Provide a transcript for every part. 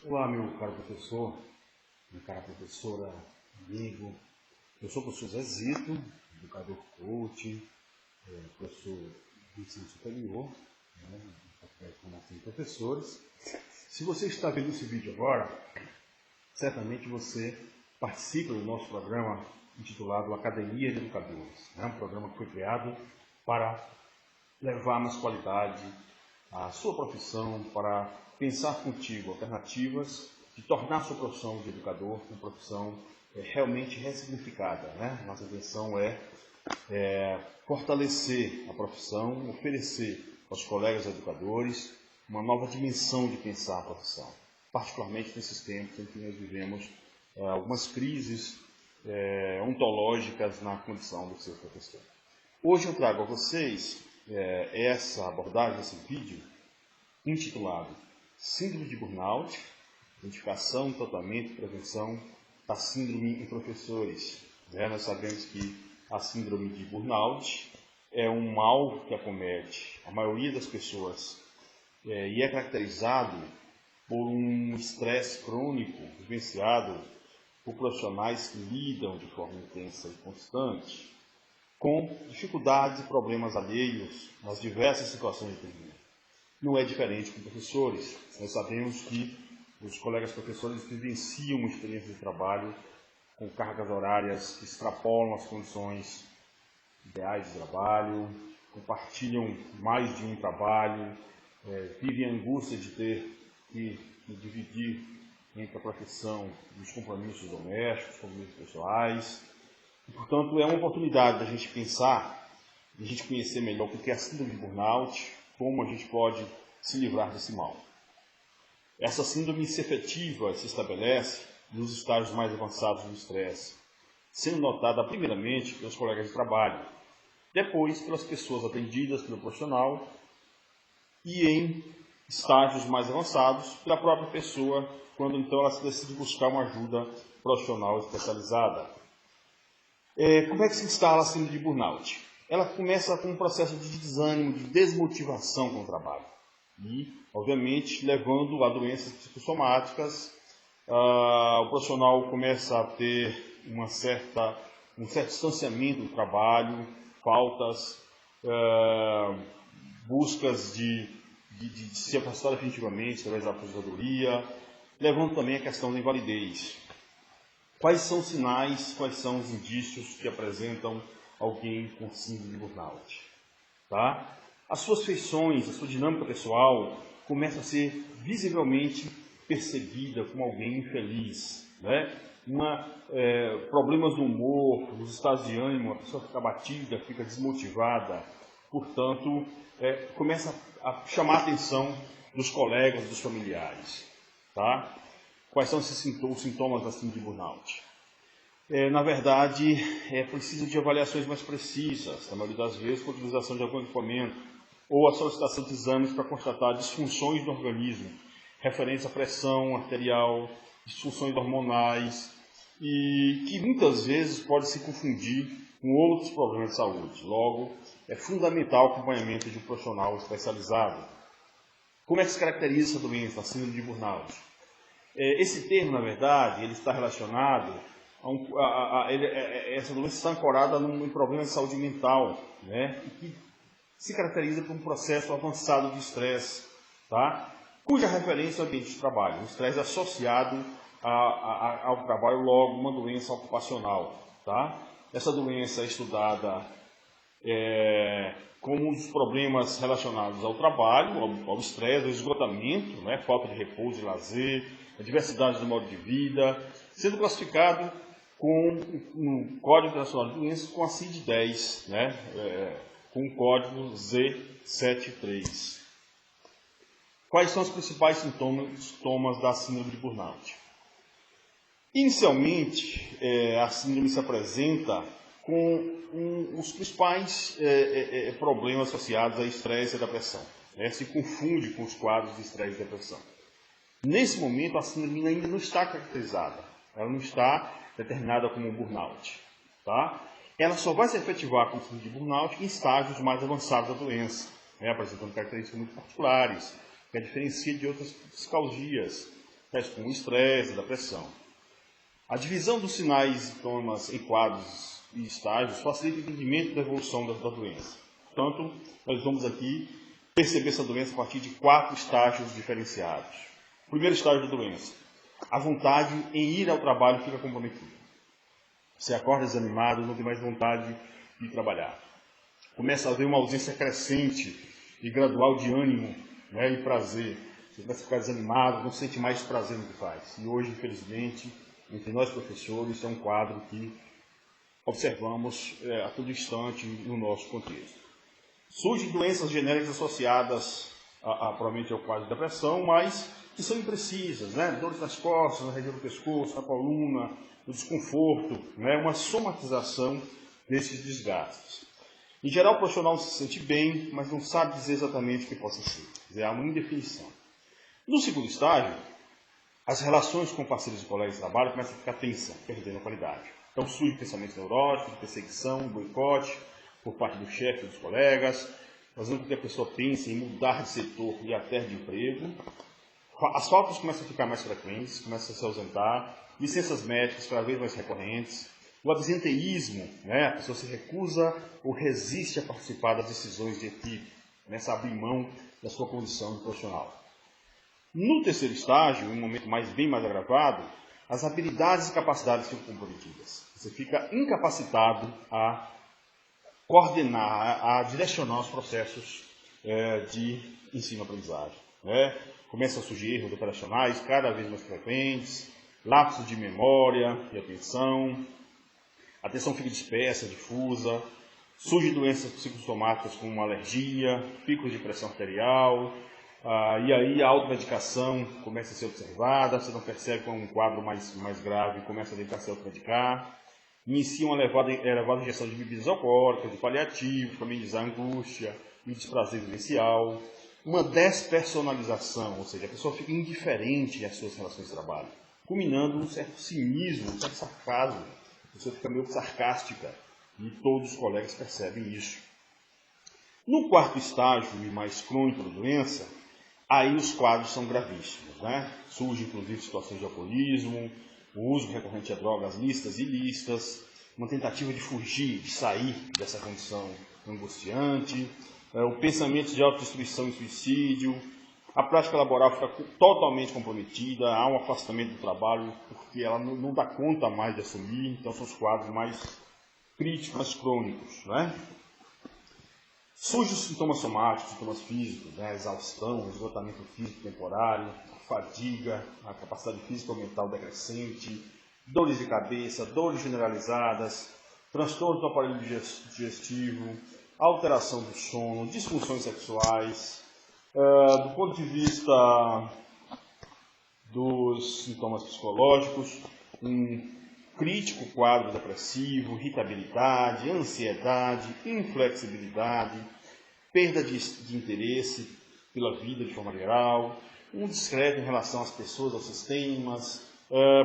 Olá, meu caro professor, minha cara professora, amigo. Eu sou o professor Zé Zito, educador coach, professor de ensino superior, faculdade de formação de professores. Se você está vendo esse vídeo agora, certamente você participa do nosso programa intitulado Academia de Educadores. É um programa que foi criado para levar mais qualidade à sua profissão, para pensar contigo alternativas de tornar a sua profissão de educador uma profissão realmente ressignificada. Nossa intenção é fortalecer a profissão, oferecer aos colegas educadores uma nova dimensão de pensar a profissão, particularmente nesses tempos em que nós vivemos algumas crises ontológicas na condição do seu professor. Hoje eu trago a vocês essa abordagem, esse vídeo, intitulado Síndrome de Burnout, Identificação, Tratamento e Prevenção da Síndrome em Professores. Nós sabemos que a Síndrome de Burnout é um mal que acomete a maioria das pessoas e é caracterizado por um estresse crônico vivenciado por profissionais que lidam de forma intensa e constante com dificuldades e problemas alheios nas diversas situações de atendimento. Não é diferente com professores. Nós sabemos que os colegas professores vivenciam uma experiência de trabalho com cargas horárias que extrapolam as condições ideais de trabalho, compartilham mais de um trabalho, vivem a angústia de ter que dividir entre a profissão e os compromissos domésticos, compromissos pessoais. E, portanto, é uma oportunidade da gente pensar, de a gente conhecer melhor o que é a síndrome de burnout, como a gente pode se livrar desse mal. Essa síndrome se efetiva, se estabelece nos estágios mais avançados do estresse, sendo notada primeiramente pelos colegas de trabalho, depois pelas pessoas atendidas pelo profissional e em estágios mais avançados pela própria pessoa, quando então ela se decide buscar uma ajuda profissional especializada. Como é que se instala a síndrome de burnout? Ela começa com um processo de desânimo, de desmotivação com o trabalho. E, obviamente, levando a doenças psicossomáticas, o profissional começa a ter um certo distanciamento do trabalho, faltas, buscas de se afastar definitivamente através da aposentadoria, levando também a questão da invalidez. Quais são os sinais, quais são os indícios que apresentam alguém com síndrome de burnout? Tá? As suas feições, a sua dinâmica pessoal começa a ser visivelmente percebida como alguém infeliz. Problemas no humor, nos estados de ânimo, a pessoa fica abatida, fica desmotivada. Portanto, começa a chamar a atenção dos colegas, dos familiares. Tá? Quais são os sintomas da síndrome de burnout? Na verdade, é preciso de avaliações mais precisas, na maioria das vezes, com a utilização de algum equipamento, ou a solicitação de exames para constatar disfunções do organismo, referentes à pressão arterial, disfunções hormonais, e que muitas vezes pode se confundir com outros problemas de saúde. Logo, é fundamental o acompanhamento de um profissional especializado. Como é que se caracteriza essa doença, a síndrome de burnout? Esse termo, na verdade, ele está relacionado essa doença está ancorada num problema de saúde mental, e que se caracteriza por um processo avançado de estresse, tá? Cuja referência é o ambiente de trabalho. O estresse associado ao trabalho, logo uma doença ocupacional. Tá? Essa doença é estudada como os problemas relacionados ao trabalho, ao estresse, ao esgotamento, falta de repouso e lazer, a diversidade do modo de vida, sendo classificado no Código Internacional de Doenças com a CID-10, com o código Z73. Quais são os principais sintomas da síndrome de burnout? Inicialmente, a síndrome se apresenta com os principais problemas associados a estresse e depressão. Se confunde com os quadros de estresse e depressão. Nesse momento, a síndrome ainda não está caracterizada. Ela não está determinada como um burnout. Tá? Ela só vai se efetivar como síndrome de burnout em estágios mais avançados da doença, apresentando características muito particulares, que a diferencia de outras psicalgias, com o estresse, da pressão. A divisão dos sinais e sintomas em quadros e estágios facilita o entendimento da evolução da doença. Portanto, nós vamos aqui perceber essa doença a partir de 4 estágios diferenciados. O primeiro estágio da doença: a vontade em ir ao trabalho fica comprometida. Você acorda desanimado, não tem mais vontade de trabalhar. Começa a haver uma ausência crescente e gradual de ânimo, né, e prazer. Você começa a ficar desanimado, não sente mais prazer no que faz. E hoje, infelizmente, entre nós professores, é um quadro que observamos a todo instante no nosso contexto. Surgem doenças genéricas associadas provavelmente ao quadro de depressão, mas que são imprecisas, né? Dores nas costas, na região do pescoço, na coluna, o desconforto, né? Uma somatização desses desgastes. Em geral, o profissional se sente bem, mas não sabe dizer exatamente o que possa ser. Quer dizer, há uma indefinição. No segundo estágio, as relações com parceiros e colegas de trabalho começam a ficar tensas, perdendo a qualidade. Então surgem pensamentos neuróticos, de perseguição, boicote por parte do chefe e dos colegas, fazendo com que a pessoa pense em mudar de setor e até de emprego. As faltas começam a ficar mais frequentes, começam a se ausentar, licenças médicas cada vez mais recorrentes, o absenteísmo, né? A pessoa se recusa ou resiste a participar das decisões de equipe, começa a abrir mão da sua condição de profissional. No terceiro estágio, em um momento bem mais agravado, as habilidades e capacidades ficam comprometidas. Você fica incapacitado a coordenar, a direcionar os processos de ensino-aprendizagem. Né? Começam a surgir erros operacionais cada vez mais frequentes, lapsos de memória e atenção, a atenção fica dispersa, difusa, surgem doenças psicossomáticas como alergia, picos de pressão arterial, e aí a automedicação começa a ser observada, você não percebe com um quadro mais grave, começa a tentar se automedicar, inicia uma elevada injeção de bebidas alcoólicas, de paliativos, para amenizar a angústia e o desprazer vivencial, uma despersonalização, ou seja, a pessoa fica indiferente às suas relações de trabalho, culminando num certo cinismo, um certo sarcasmo, a pessoa fica meio sarcástica e todos os colegas percebem isso. No quarto estágio e mais crônico da doença, aí os quadros são gravíssimos, né? Surgem inclusive situações de alcoolismo, o uso recorrente de drogas lícitas e ilícitas, uma tentativa de fugir, de sair dessa condição angustiante, o pensamento de autodestruição e suicídio, a prática laboral fica totalmente comprometida, há um afastamento do trabalho porque ela não dá conta mais de assumir, então são os quadros mais críticos, mais crônicos, né? Surgem os sintomas somáticos, sintomas físicos, né? Exaustão, esgotamento físico temporário, fadiga, a capacidade física ou mental decrescente, dores de cabeça, dores generalizadas, transtornos do aparelho digestivo, alteração do sono, disfunções sexuais. Do ponto de vista dos sintomas psicológicos, um crítico quadro depressivo, irritabilidade, ansiedade, inflexibilidade, perda de interesse pela vida de forma geral, um descrédito em relação às pessoas, aos sistemas,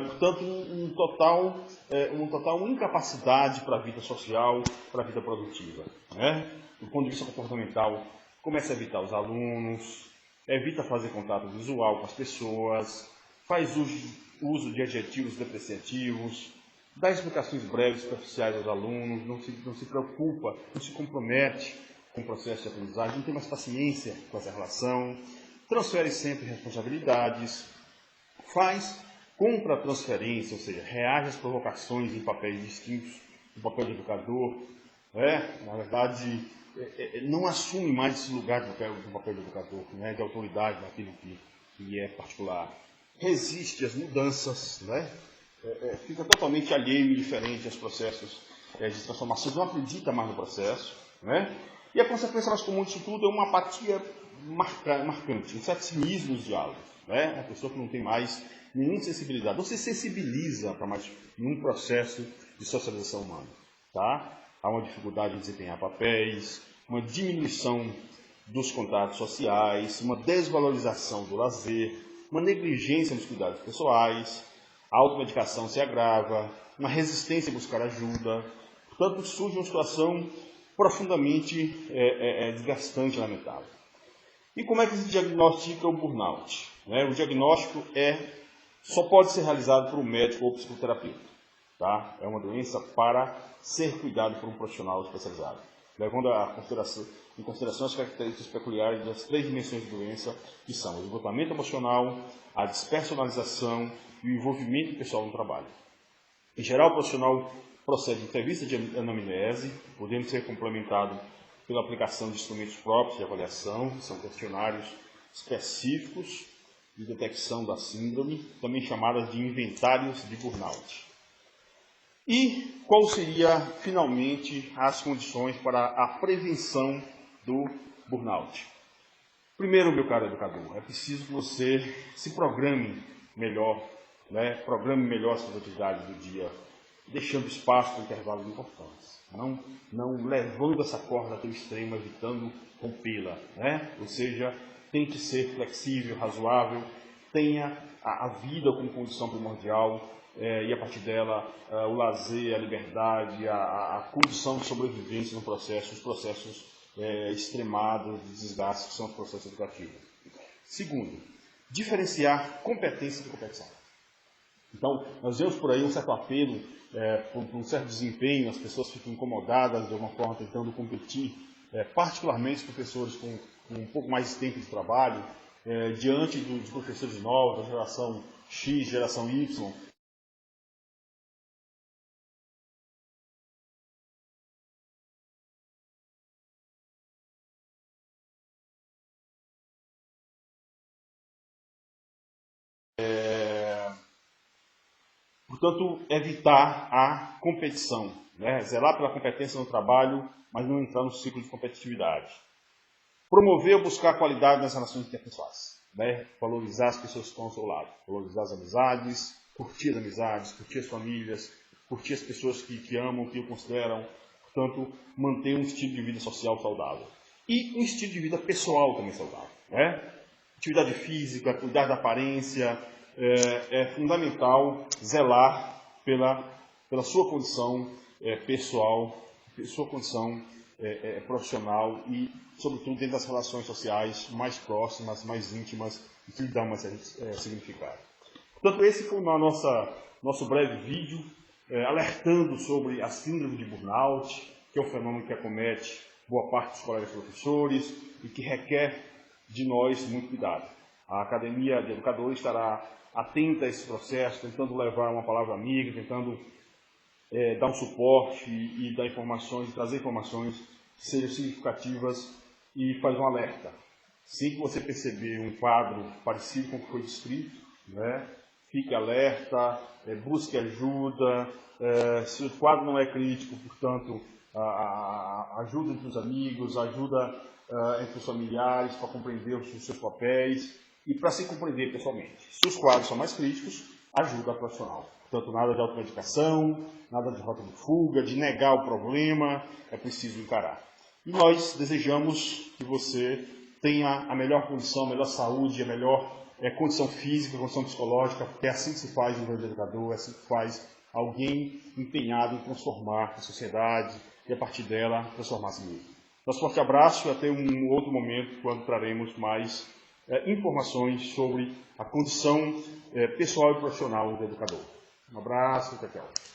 portanto, uma total incapacidade para a vida social, para a vida produtiva. Né? Do ponto de vista comportamental, começa a evitar os alunos, evita fazer contato visual com as pessoas, faz uso de adjetivos depreciativos, dá explicações breves, superficiais aos alunos, não se preocupa, não se compromete com o processo de aprendizagem, não tem mais paciência com essa relação, transfere sempre responsabilidades, faz contra-transferência, ou seja, reage às provocações em papéis distintos do papel de educador, né? Na verdade, não assume mais esse lugar do papel de educador, né? De autoridade naquilo que é particular. Resiste às mudanças, né? Fica totalmente alheio e indiferente aos processos de transformação, não acredita mais no processo, né? E a consequência mais comum disso tudo é uma apatia marcante, um certo cinismo nos diálogos, né? A pessoa que não tem mais nenhuma sensibilidade, não se sensibiliza para mais nenhum processo de socialização humana, tá? Há uma dificuldade em desempenhar papéis, uma diminuição dos contatos sociais, uma desvalorização do lazer, uma negligência nos cuidados pessoais, a automedicação se agrava, uma resistência a buscar ajuda. Portanto, surge uma situação profundamente desgastante e lamentável. E como é que se diagnostica o burnout? O diagnóstico é só pode ser realizado por um médico ou psicoterapeuta. Tá? É uma doença para ser cuidado por um profissional especializado, levando em consideração as características peculiares das 3 dimensões de doença, que são o esgotamento emocional, a despersonalização e o envolvimento pessoal no trabalho. Em geral, o profissional procede de entrevista de anamnese, podendo ser complementado pela aplicação de instrumentos próprios de avaliação, que são questionários específicos de detecção da síndrome, também chamadas de inventários de burnout. E qual seria, finalmente, as condições para a prevenção do burnout? Primeiro, meu caro educador, é preciso que você se programe melhor, né? Programe melhor suas atividades do dia, deixando espaço para intervalos importantes. Não levando essa corda até o extremo, evitando rompê-la, né? Ou seja, tente ser flexível, razoável, tenha a vida como condição primordial, e a partir dela o lazer, a liberdade, a condição de sobrevivência no processo, os processos extremados de desgaste que são os processos educativos. Segundo, diferenciar competência de competição. Então, nós vemos por aí um certo apelo, por um certo desempenho, as pessoas ficam incomodadas de alguma forma tentando competir, particularmente os professores com um pouco mais de tempo de trabalho, diante dos professores novos, da geração X, geração Y. Portanto, evitar a competição, né? Zelar pela competência no trabalho, mas não entrar no ciclo de competitividade. Promover ou buscar qualidade nas relações interpessoais, né? Valorizar as pessoas que estão ao seu lado, valorizar as amizades, curtir as famílias, curtir as pessoas que amam, que o consideram. Portanto, manter um estilo de vida social saudável. E um estilo de vida pessoal também saudável, né? Atividade física, cuidar da aparência, é fundamental zelar pela sua condição pessoal, sua condição profissional e, sobretudo, dentro das relações sociais mais próximas, mais íntimas e que lhe dão mais significado. Portanto, esse foi o nosso breve vídeo alertando sobre a síndrome de burnout, que é um fenômeno que acomete boa parte dos colegas professores e que requer de nós muito cuidado. A Academia de Educadores estará atenta a esse processo, tentando levar uma palavra amiga, tentando dar um suporte e dar informações, trazer informações que sejam significativas e faz um alerta. Assim que você perceber um quadro parecido com o que foi descrito, né, fique alerta, busque ajuda. Se o quadro não é crítico, portanto, ajuda entre os amigos, ajuda entre os familiares para compreender os seus papéis e para se compreender pessoalmente. Se os quadros são mais críticos, ajuda a profissional. Portanto, nada de automedicação, nada de rota de fuga, de negar o problema, é preciso encarar. E nós desejamos que você tenha a melhor condição, a melhor saúde, a melhor condição física, condição psicológica, porque é assim que se faz um grande educador, é assim que faz alguém empenhado em transformar a sociedade e, a partir dela, transformar a si mesmo. Nosso forte abraço e até um outro momento, quando traremos mais informações sobre a condição pessoal e profissional do educador. Um abraço e tchau, tchau.